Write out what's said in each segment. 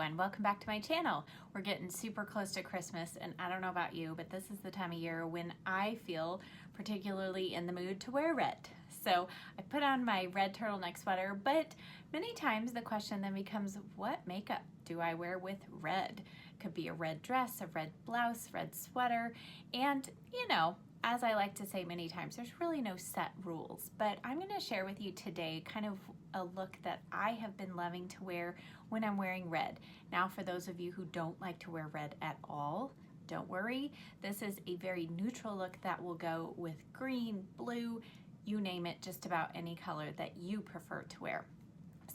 everyone, welcome back to my channel. We're getting super close to Christmas, and I don't know about you, but this is the time of year when I feel particularly in the mood to wear red. So I put on my red turtleneck sweater, but many times the question then becomes, what makeup do I wear with red? Could be a red dress, a red blouse, red sweater, and you know, as I like to say many times, there's really no set rules, but I'm going to share with you today kind of a look that I have been loving to wear when I'm wearing red. Now, for those of you who don't like to wear red at all, don't worry. This is a very neutral look that will go with green, blue, you name it, just about any color that you prefer to wear.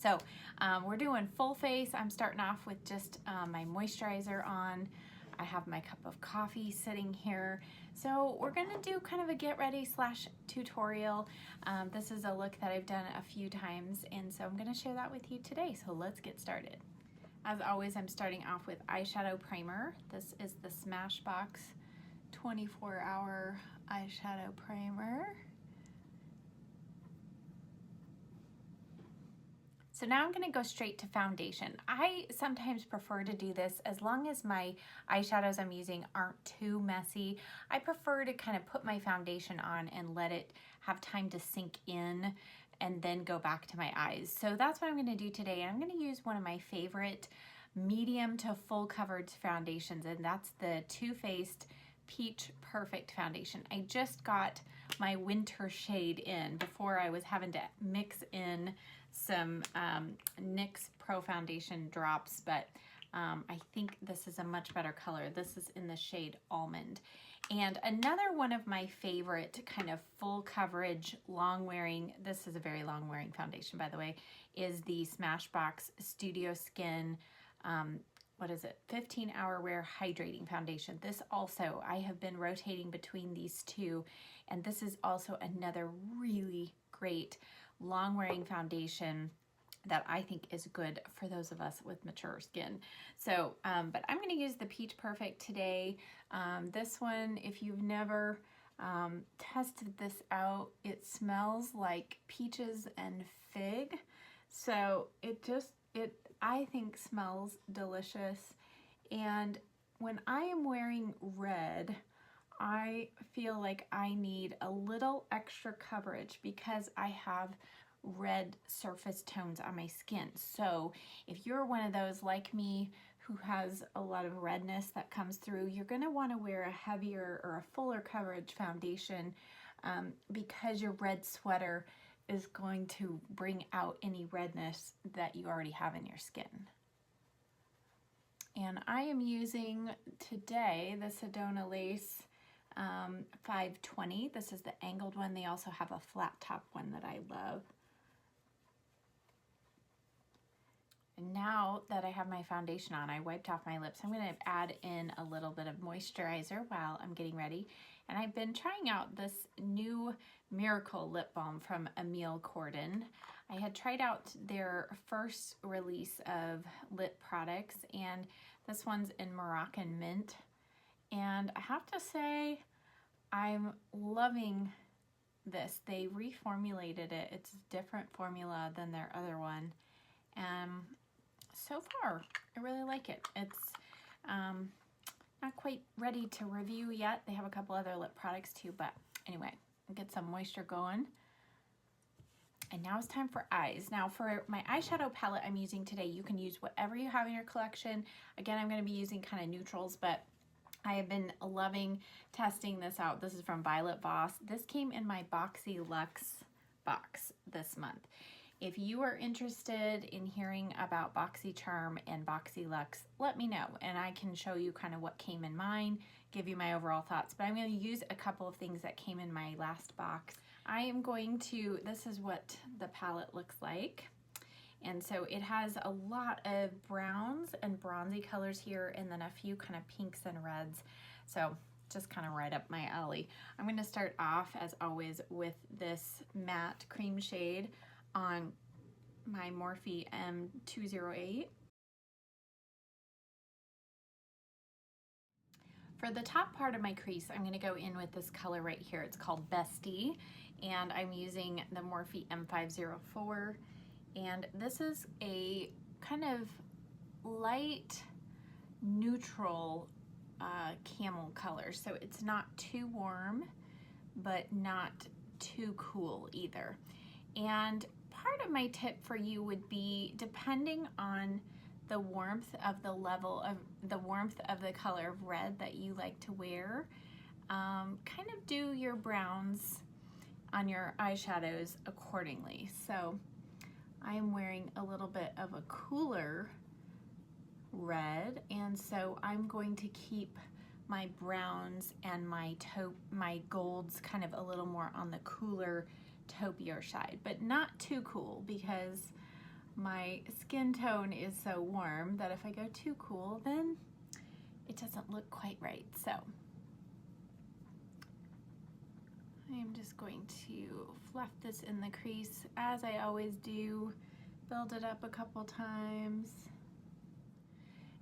So we're doing full face. I'm starting off with just my moisturizer on. I have my cup of coffee sitting here. So we're gonna do kind of a get ready slash tutorial. This is a look that I've done a few times, and so I'm gonna share that with you today. So let's get started. As always, I'm starting off with eyeshadow primer. This is the Smashbox 24-hour eyeshadow primer. So now I'm gonna go straight to foundation. I sometimes prefer to do this as long as my eyeshadows I'm using aren't too messy. I prefer to kind of put my foundation on and let it have time to sink in and then go back to my eyes. So that's what I'm gonna do today. I'm gonna use one of my favorite medium to full coverage foundations, and that's the Too Faced Peach Perfect Foundation. I just got my winter shade in before I was having to mix in some NYX Pro Foundation drops, but I think this is a much better color. This is in the shade Almond. And another one of my favorite kind of full coverage, long wearing, this is a very long wearing foundation, by the way, is the Smashbox Studio Skin, what is it, 15-hour wear hydrating foundation. This also, I have been rotating between these two, and this is also another really great long wearing foundation that I think is good for those of us with mature skin. So, but I'm gonna use the Peach Perfect today. This one, if you've never tested this out, it smells like peaches and fig. So I think smells delicious. And when I am wearing red, I feel like I need a little extra coverage because I have red surface tones on my skin. So if you're one of those like me who has a lot of redness that comes through, you're going to want to wear a heavier or a fuller coverage foundation because your red sweater is going to bring out any redness that you already have in your skin. And I am using today the Sedona Lace 520. This is the angled one. They also have a flat top one that I love. And now that I have my foundation on, I wiped off my lips. I'm going to add in a little bit of moisturizer while I'm getting ready. And I've been trying out this new Miracle Lip Balm from Emile Cordon. I had tried out their first release of lip products, and this one's in Moroccan Mint. And I have to say, I'm loving this. They reformulated it. It's a different formula than their other one. And so far, I really like it. It's not quite ready to review yet. They have a couple other lip products too, but anyway, I'll get some moisture going. And now it's time for eyes. Now for my eyeshadow palette I'm using today, you can use whatever you have in your collection. Again, I'm going to be using kind of neutrals, but I have been loving testing this out. This is from Violet Voss. This came in my Boxy Luxe box this month. If you are interested in hearing about Boxycharm and Boxy Luxe, let me know, and I can show you kind of what came in mine, give you my overall thoughts. But I'm going to use a couple of things that came in my last box. I am going to, this is what the palette looks like. And so it has a lot of browns and bronzy colors here, and then a few kind of pinks and reds. So just kind of right up my alley. I'm going to start off, as always, with this matte cream shade on my Morphe M208. For the top part of my crease, I'm going to go in with this color right here. It's called Bestie, and I'm using the Morphe M504. And this is a kind of light neutral camel color. So it's not too warm, but not too cool either. And part of my tip for you would be, depending on the warmth of the level of the warmth of the color of red that you like to wear, kind of do your browns on your eyeshadows accordingly. So I'm wearing a little bit of a cooler red, and so I'm going to keep my browns and my taupe, my golds kind of a little more on the cooler taupier side, but not too cool, because my skin tone is so warm that if I go too cool, then it doesn't look quite right. So I'm just going to fluff this in the crease as I always do, build it up a couple times.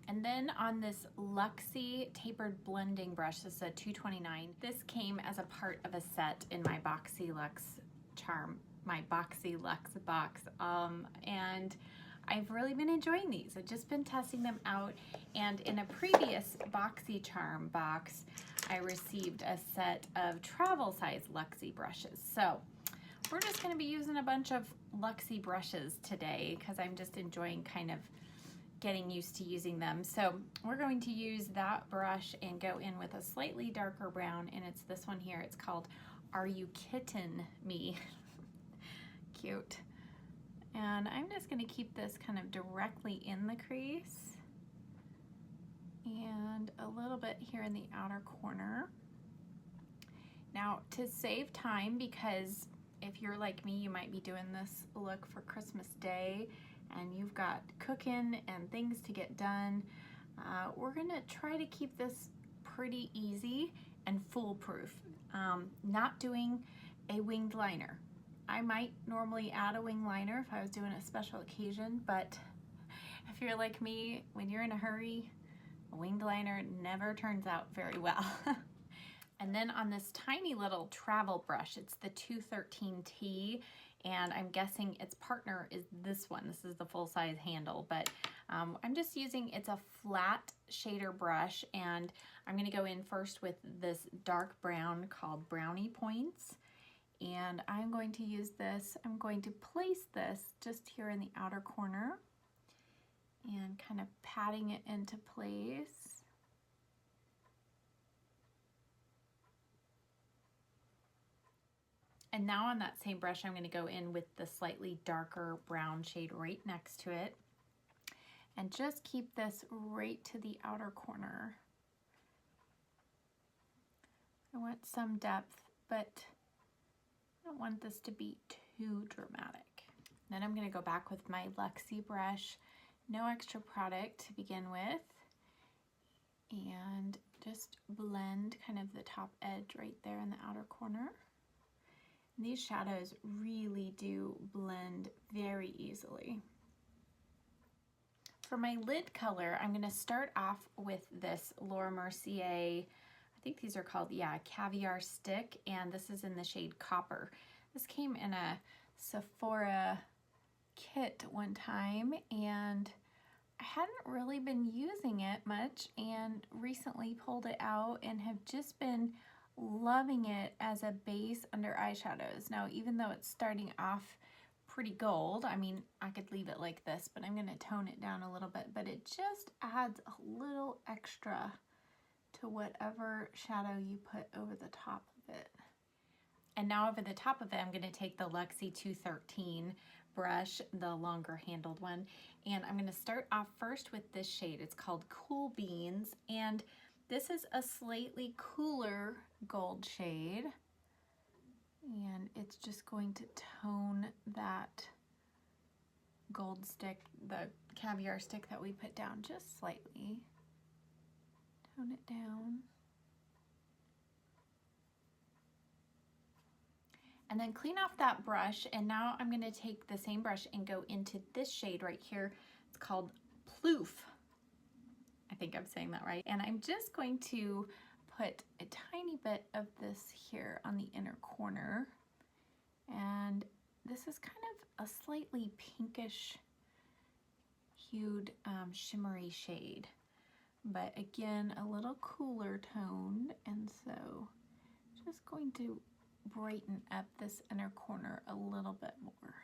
And then on this Luxie tapered blending brush, this is a 229. This came as a part of a set in my Boxycharm, my Boxylux box, and I've really been enjoying these. I've just been testing them out, and in a previous Boxycharm box, I received a set of travel size Luxie brushes. So we're just going to be using a bunch of Luxie brushes today because I'm just enjoying kind of getting used to using them. So we're going to use that brush and go in with a slightly darker brown, and it's this one here. It's called Are You Kitten Me? Cute. And I'm just going to keep this kind of directly in the crease and a little bit here in the outer corner. Now, to save time, because if you're like me, you might be doing this look for Christmas Day and you've got cooking and things to get done, we're gonna try to keep this pretty easy and foolproof. Not doing a winged liner. I might normally add a wing liner if I was doing a special occasion, but if you're like me, when you're in a hurry, a winged liner never turns out very well. And then on this tiny little travel brush, it's the 213T, and I'm guessing its partner is this one. This is the full-size handle, but I'm just using, it's a flat shader brush, and I'm gonna go in first with this dark brown called Brownie Points, and I'm going to use this, I'm going to place this just here in the outer corner and kind of patting it into place. And now on that same brush, I'm going to go in with the slightly darker brown shade right next to it and just keep this right to the outer corner. I want some depth, but I don't want this to be too dramatic. Then I'm going to go back with my Luxie brush, no extra product to begin with, and just blend kind of the top edge right there in the outer corner. These shadows really do blend very easily. For my lid color, I'm going to start off with this Laura Mercier, I think these are called, yeah, Caviar Stick, and this is in the shade Copper. This came in a Sephora kit one time, and I hadn't really been using it much, and recently pulled it out and have just been loving it as a base under eyeshadows. Now, even though it's starting off pretty gold, I mean, I could leave it like this, but I'm going to tone it down a little bit, but it just adds a little extra to whatever shadow you put over the top of it. And now over the top of it, I'm going to take the Luxie 213 brush, the longer handled one, and I'm going to start off first with this shade. It's called Cool Beans, and this is a slightly cooler gold shade, and it's just going to tone that gold stick, the caviar stick that we put down, just slightly. Tone it down. And then clean off that brush, and now I'm going to take the same brush and go into this shade right here. It's called Ploof. I think I'm saying that right. And I'm just going to put a tiny bit of this here on the inner corner. And this is kind of a slightly pinkish hued shimmery shade, but again, a little cooler toned, and so just going to brighten up this inner corner a little bit more.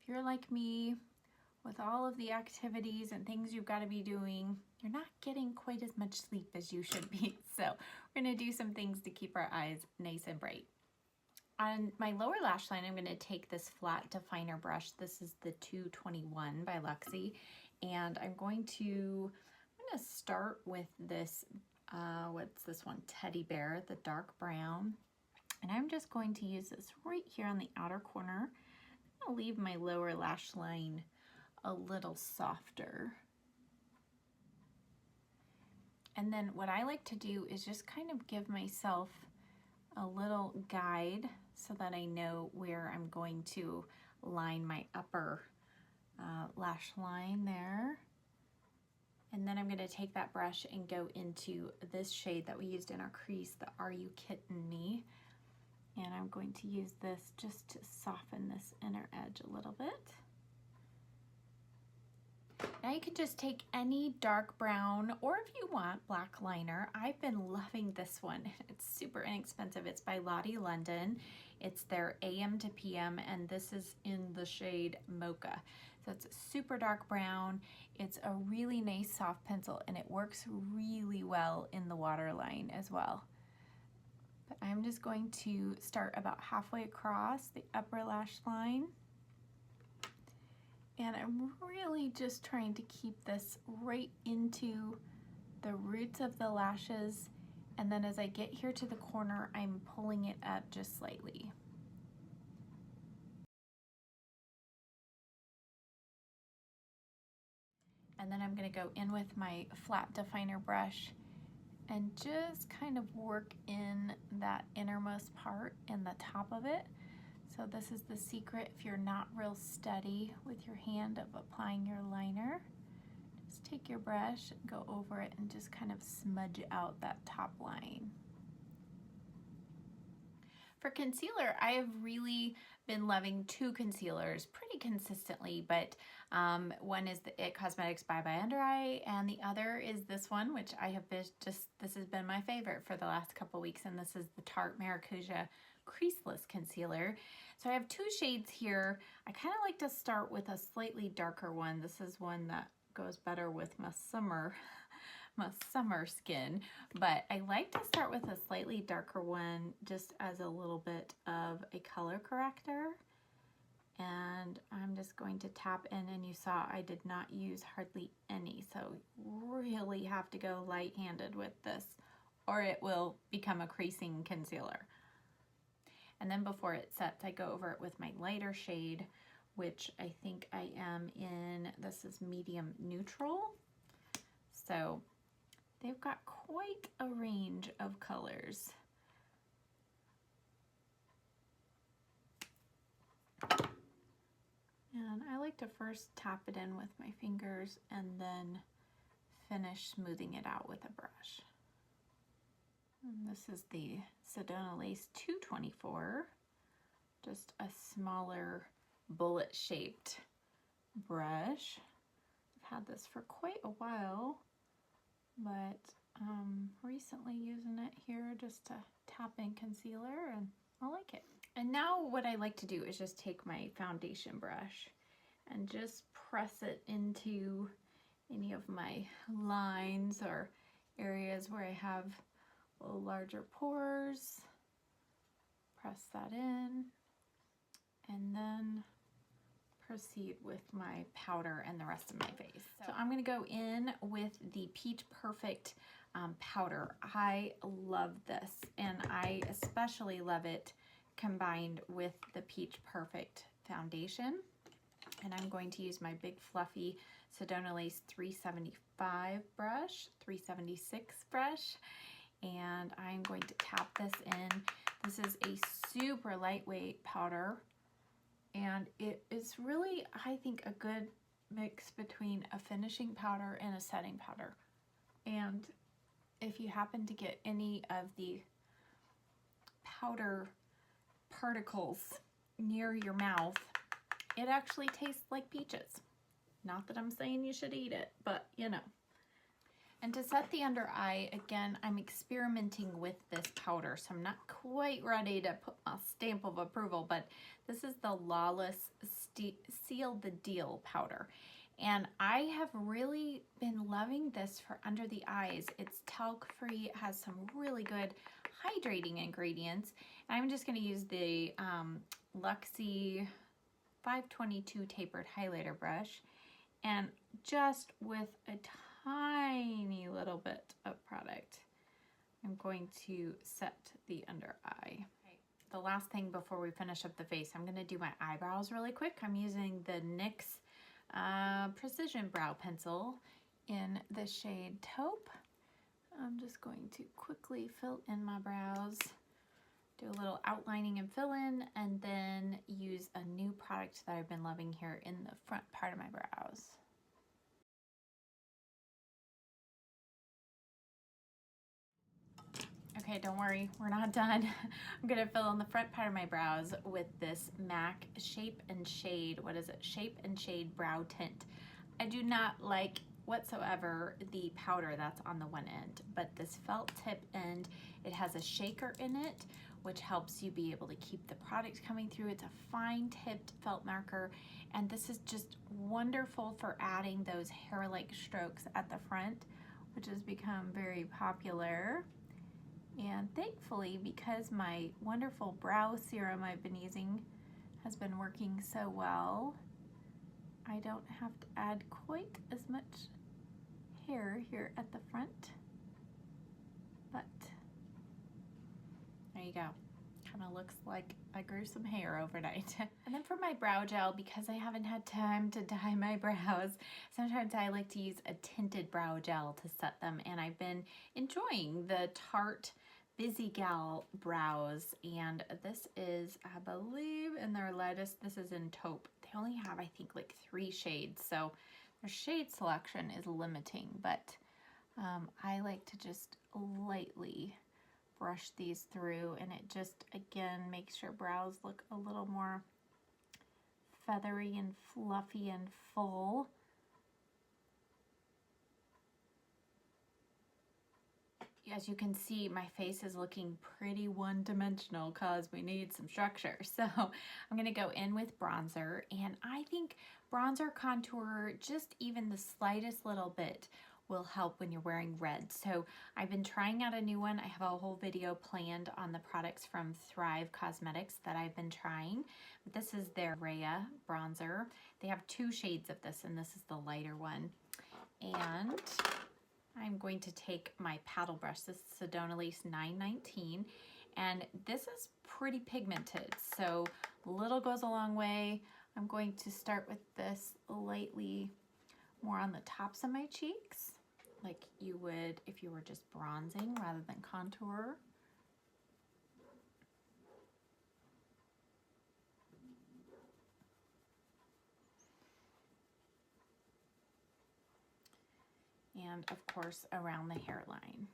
If you're like me, with all of the activities and things you've got to be doing, you're not getting quite as much sleep as you should be. So we're going to do some things to keep our eyes nice and bright. On my lower lash line, I'm going to take this flat definer brush. This is the 221 by Luxie, and I'm going to start with this, what's this one, Teddy Bear, the dark brown. And I'm just going to use this right here on the outer corner. I'm going to leave my lower lash line a little softer. And then what I like to do is just kind of give myself a little guide so that I know where I'm going to line my upper lash line there. And then I'm going to take that brush and go into this shade that we used in our crease, the Are You Kitten Me? And I'm going to use this just to soften this inner edge a little bit. Now you can just take any dark brown, or if you want, black liner. I've been loving this one. It's super inexpensive. It's by Lottie London. It's their AM to PM, and this is in the shade Mocha. So it's super dark brown. It's a really nice soft pencil, and it works really well in the waterline as well. But I'm just going to start about halfway across the upper lash line. And I'm really just trying to keep this right into the roots of the lashes. And then as I get here to the corner, I'm pulling it up just slightly. And then I'm going to go in with my flat definer brush and just kind of work in that innermost part in the top of it. So this is the secret if you're not real steady with your hand of applying your liner. Just take your brush, go over it, and just kind of smudge out that top line. For concealer, I have really been loving two concealers pretty consistently, but one is the It Cosmetics Bye Bye Under Eye, and the other is this one, which I have this has been my favorite for the last couple weeks, and this is the Tarte Maracuja Creaseless Concealer. So I have two shades here. I kind of like to start with a slightly darker one. This is one that goes better with my summer skin, but I like to start with a slightly darker one just as a little bit of a color corrector. And I'm just going to tap in, and you saw I did not use hardly any, so really have to go light-handed with this or it will become a creasing concealer. And then before it sets, I go over it with my lighter shade, which I think I am in, this is medium neutral. So they've got quite a range of colors. And I like to first tap it in with my fingers and then finish smoothing it out with a brush. And this is the Sedona Lace 224, just a smaller bullet-shaped brush. I've had this for quite a while, but recently using it here just to tap in concealer, and I like it. And now what I like to do is just take my foundation brush and just press it into any of my lines or areas where I have larger pores. Press that in, and then proceed with my powder and the rest of my face. So I'm going to go in with the Peach Perfect powder. I love this, and I especially love it combined with the Peach Perfect foundation. And I'm going to use my big fluffy Sedona Lace 375 brush, 376 brush, and I'm going to tap this in. This is a super lightweight powder, and it is really, I think, a good mix between a finishing powder and a setting powder. And if you happen to get any of the powder particles near your mouth, it actually tastes like peaches. Not that I'm saying you should eat it, but you know. And to set the under eye, again, I'm experimenting with this powder, so I'm not quite ready to put my stamp of approval, but this is the Lawless Seal the Deal powder. And I have really been loving this for under the eyes. It's talc free, it has some really good hydrating ingredients. And I'm just gonna use the Luxie 522 tapered highlighter brush, and just with a tiny little bit of product, I'm going to set the under eye. Okay. The last thing before we finish up the face, I'm going to do my eyebrows really quick. I'm using the NYX Precision Brow Pencil in the shade Taupe. I'm just going to quickly fill in my brows, do a little outlining and fill in, and then use a new product that I've been loving here in the front part of my brows. Okay, don't worry, we're not done. I'm gonna fill in the front part of my brows with this MAC Shape and Shade, what is it? Shape and Shade Brow Tint. I do not like whatsoever the powder that's on the one end, but this felt tip end, it has a shaker in it, which helps you be able to keep the product coming through. It's a fine tipped felt marker, and this is just wonderful for adding those hair-like strokes at the front, which has become very popular. And thankfully, because my wonderful brow serum I've been using has been working so well, I don't have to add quite as much hair here at the front. But there you go. Kind of looks like I grew some hair overnight. And then for my brow gel, because I haven't had time to dye my brows, sometimes I like to use a tinted brow gel to set them, and I've been enjoying the Tarte Busy Gal brows, and this is, I believe, in their lightest. This is in Taupe. They only have, I think, like 3 shades, so their shade selection is limiting, but I like to just lightly brush these through, and it just, again, makes your brows look a little more feathery and fluffy and full. As you can see, my face is looking pretty one-dimensional because we need some structure. So I'm gonna go in with bronzer, and I think bronzer contour, just even the slightest little bit, will help when you're wearing red. So I've been trying out a new one. I have a whole video planned on the products from Thrive Cosmetics that I've been trying. But this is their Rhea bronzer. They have 2 shades of this, and this is the lighter one. And I'm going to take my paddle brush. This is Sedona Lace 919, and this is pretty pigmented, so little goes a long way. I'm going to start with this lightly more on the tops of my cheeks, like you would if you were just bronzing rather than contour. And of course around the hairline.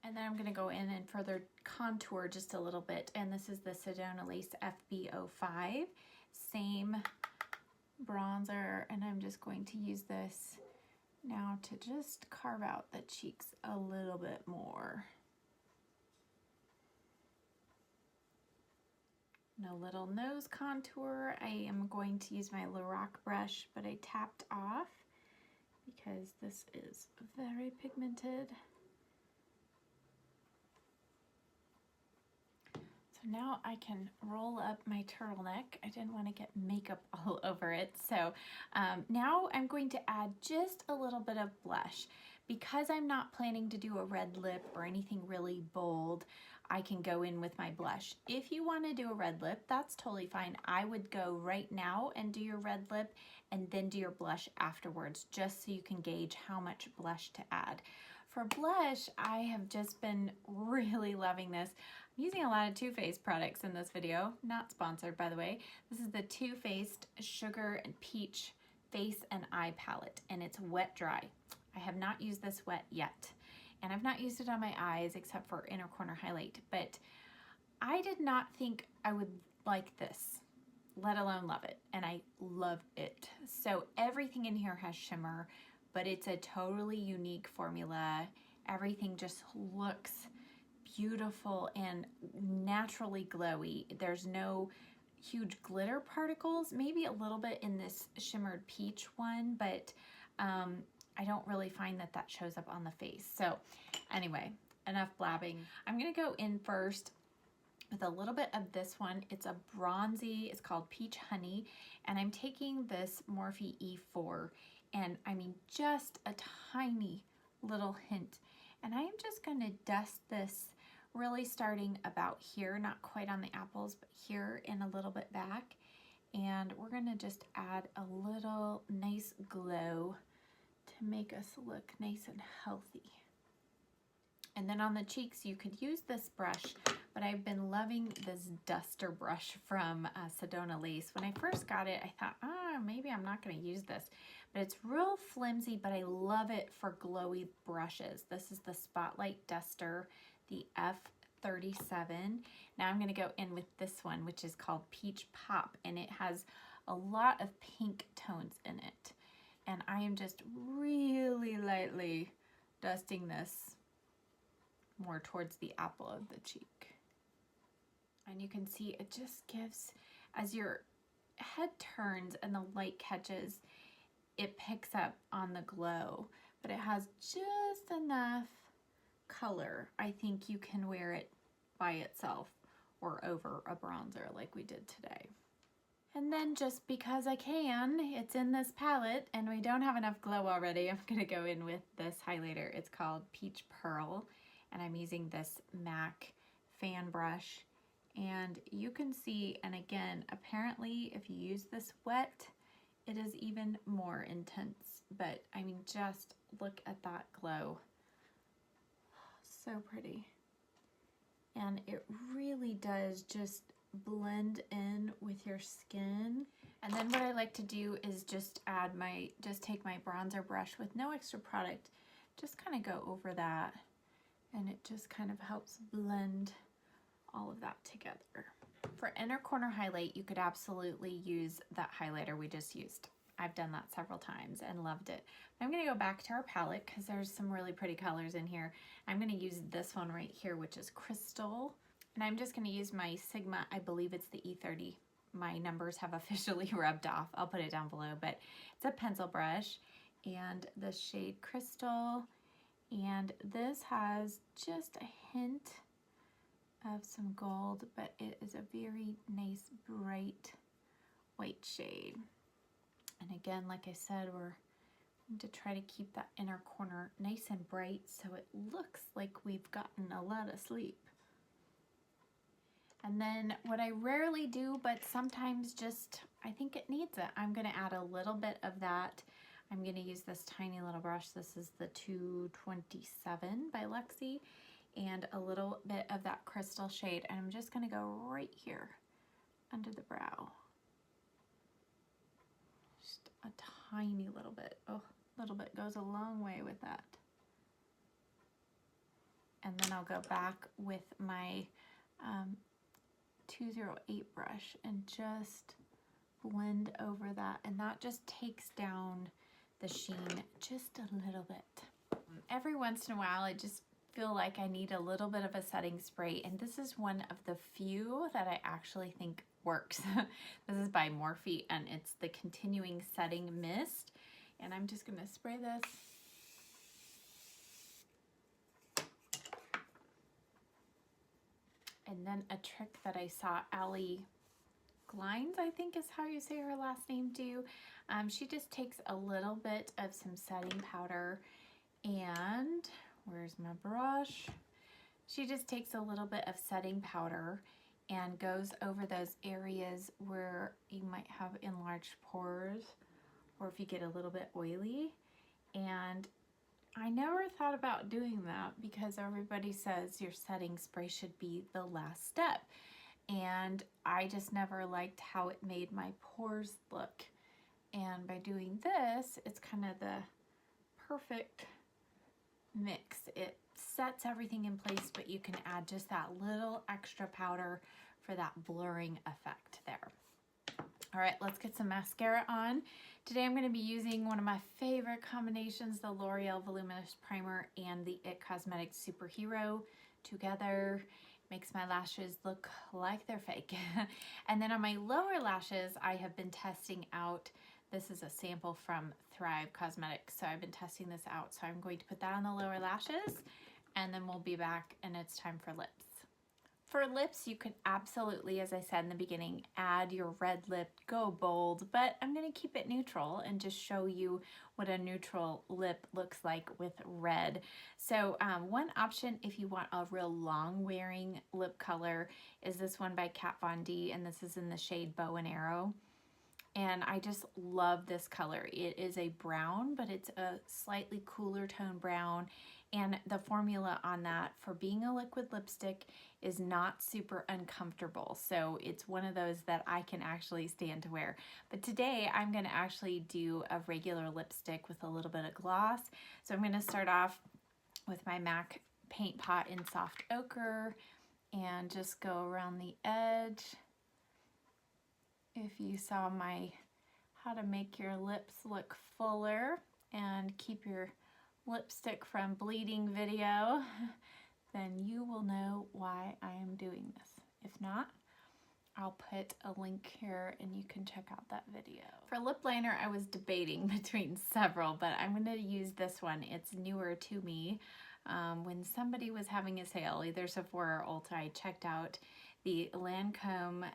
And then I'm going to go in and further contour just a little bit, and this is the Sedona Lace FB05, same bronzer, and I'm just going to use this now to just carve out the cheeks a little bit more. And a little nose contour. I am going to use my Lorac brush, but I tapped off because this is very pigmented. So now I can roll up my turtleneck. I didn't want to get makeup all over it. So now I'm going to add just a little bit of blush. Because I'm not planning to do a red lip or anything really bold, I can go in with my blush. If you want to do a red lip, that's totally fine. I would go right now and do your red lip and then do your blush afterwards, just so you can gauge how much blush to add. For blush, I have just been really loving this. I'm using a lot of Too Faced products in this video, not sponsored by the way. This is the Too Faced Sugar and Peach Face and Eye Palette, and it's wet dry. I have not used this wet yet, and I've not used it on my eyes except for inner corner highlight, but I did not think I would like this. let alone love it. And I love it. So everything in here has shimmer, but it's a totally unique formula. Everything just looks beautiful and naturally glowy. There's no huge glitter particles, maybe a little bit in this shimmered peach one, but I don't really find that that shows up on the face. So anyway, enough blabbing. I'm gonna go in first with a little bit of this one. It's a bronzy, it's called Peach Honey, and I'm taking this Morphe E4, and I mean just a tiny little hint. And I am just gonna dust this really starting about here, not quite on the apples, but here and a little bit back. And we're gonna just add a little nice glow to make us look nice and healthy. And then on the cheeks, you could use this brush, but I've been loving this duster brush from Sedona Lace. When I first got it, I thought, maybe I'm not gonna use this, but it's real flimsy, but I love it for glowy brushes. This is the Spotlight Duster, the F37. Now I'm gonna go in with this one, which is called Peach Pop, and it has a lot of pink tones in it. And I am just really lightly dusting this more towards the apple of the cheek. And you can see it just gives, as your head turns and the light catches, it picks up on the glow, but it has just enough color. I think you can wear it by itself or over a bronzer like we did today. And then just because I can, it's in this palette and we don't have enough glow already, I'm gonna go in with this highlighter. It's called Peach Pearl, and I'm using this MAC fan brush. And you can see, and again, apparently if you use this wet, it is even more intense. But I mean, just look at that glow. So pretty. And it really does just blend in with your skin. And then what I like to do is just take my bronzer brush with no extra product, just kind of go over that, and it just kind of helps blend all of that together. For inner corner highlight, you could absolutely use that highlighter we just used. I've done that several times and loved it. I'm gonna go back to our palette because there's some really pretty colors in here. I'm gonna use this one right here, which is Crystal. And I'm just gonna use my Sigma, I believe it's the E30. My numbers have officially rubbed off. I'll put it down below, but it's a pencil brush and the shade Crystal. And this has just a hint of some gold, but it is a very nice, bright white shade. And again, like I said, we're going to try to keep that inner corner nice and bright so it looks like we've gotten a lot of sleep. And then what I rarely do, but sometimes just, I think it needs it, I'm gonna add a little bit of that. I'm gonna use this tiny little brush. This is the 227 by Luxie, and a little bit of that Crystal shade. And I'm just gonna go right here under the brow. Just a tiny little bit. Oh, a little bit goes a long way with that. And then I'll go back with my 208 brush and just blend over that, and that just takes down the sheen just a little bit. Every once in a while I just feel like I need a little bit of a setting spray, and this is one of the few that I actually think works. This is by Morphe and it's the Continuing Setting Mist, and I'm just gonna spray this. And then a trick that I saw Allie Glines, I think is how you say her last name, do. She just takes a little bit of some setting powder, and where's my brush? She just takes a little bit of setting powder and goes over those areas where you might have enlarged pores, or if you get a little bit oily. And I never thought about doing that because everybody says your setting spray should be the last step. And I just never liked how it made my pores look. And by doing this, it's kind of the perfect mix. It sets everything in place, but you can add just that little extra powder for that blurring effect there. All right, let's get some mascara on. Today I'm going to be using one of my favorite combinations, the L'Oreal Voluminous Primer and the IT Cosmetics Superhero together. Makes my lashes look like they're fake. And then on my lower lashes, I have been testing out, this is a sample from Thrive Cosmetics, so I've been testing this out. So I'm going to put that on the lower lashes, and then we'll be back and it's time for lips. For lips, you could absolutely, as I said in the beginning, add your red lip, go bold, but I'm going to keep it neutral and just show you what a neutral lip looks like with red. So one option if you want a real long wearing lip color is this one by Kat Von D, and this is in the shade Bow and Arrow. And I just love this color. It is a brown, but it's a slightly cooler tone brown. And the formula on that for being a liquid lipstick is not super uncomfortable. So it's one of those that I can actually stand to wear. But today I'm gonna actually do a regular lipstick with a little bit of gloss. So I'm gonna start off with my MAC Paint Pot in Soft Ochre and just go around the edge. If you saw my how to make your lips look fuller and keep your lipstick from bleeding video, then you will know why I am doing this. If not, I'll put a link here and you can check out that video. For lip liner, I was debating between several, but I'm going to use this one. It's newer to me. When somebody was having a sale, either Sephora or Ulta, I checked out the Lancome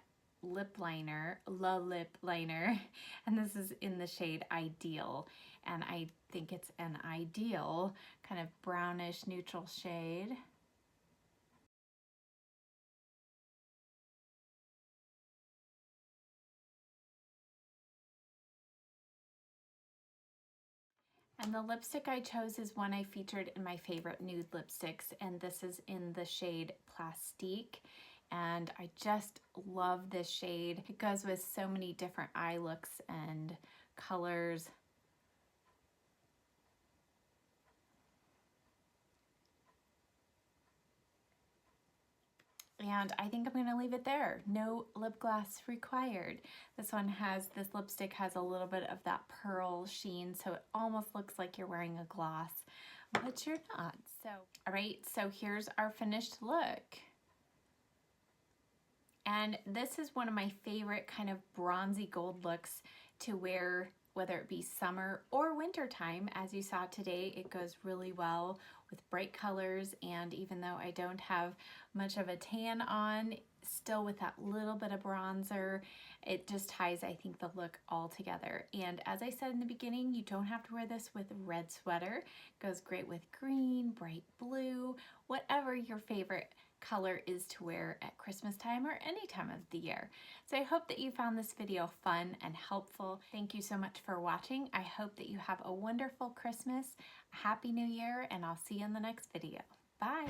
lip liner, La Lip Liner, and this is in the shade Ideal, and I think it's an ideal kind of brownish neutral shade. And the lipstick I chose is one I featured in my favorite nude lipsticks, and this is in the shade Plastique. And I just love this shade. It goes with so many different eye looks and colors. And I think I'm gonna leave it there. No lip gloss required. This lipstick has a little bit of that pearl sheen, so it almost looks like you're wearing a gloss, but you're not. So, all right, so here's our finished look. And this is one of my favorite kind of bronzy gold looks to wear, whether it be summer or winter time. As you saw today, it goes really well with bright colors, and even though I don't have much of a tan on, still with that little bit of bronzer, it just ties, I think, the look all together. And as I said in the beginning, you don't have to wear this with a red sweater. It goes great with green, bright blue, whatever your favorite color is to wear at Christmas time or any time of the year. So I hope that you found this video fun and helpful. Thank you so much for watching. I hope that you have a wonderful Christmas, a Happy New Year, and I'll see you in the next video. Bye!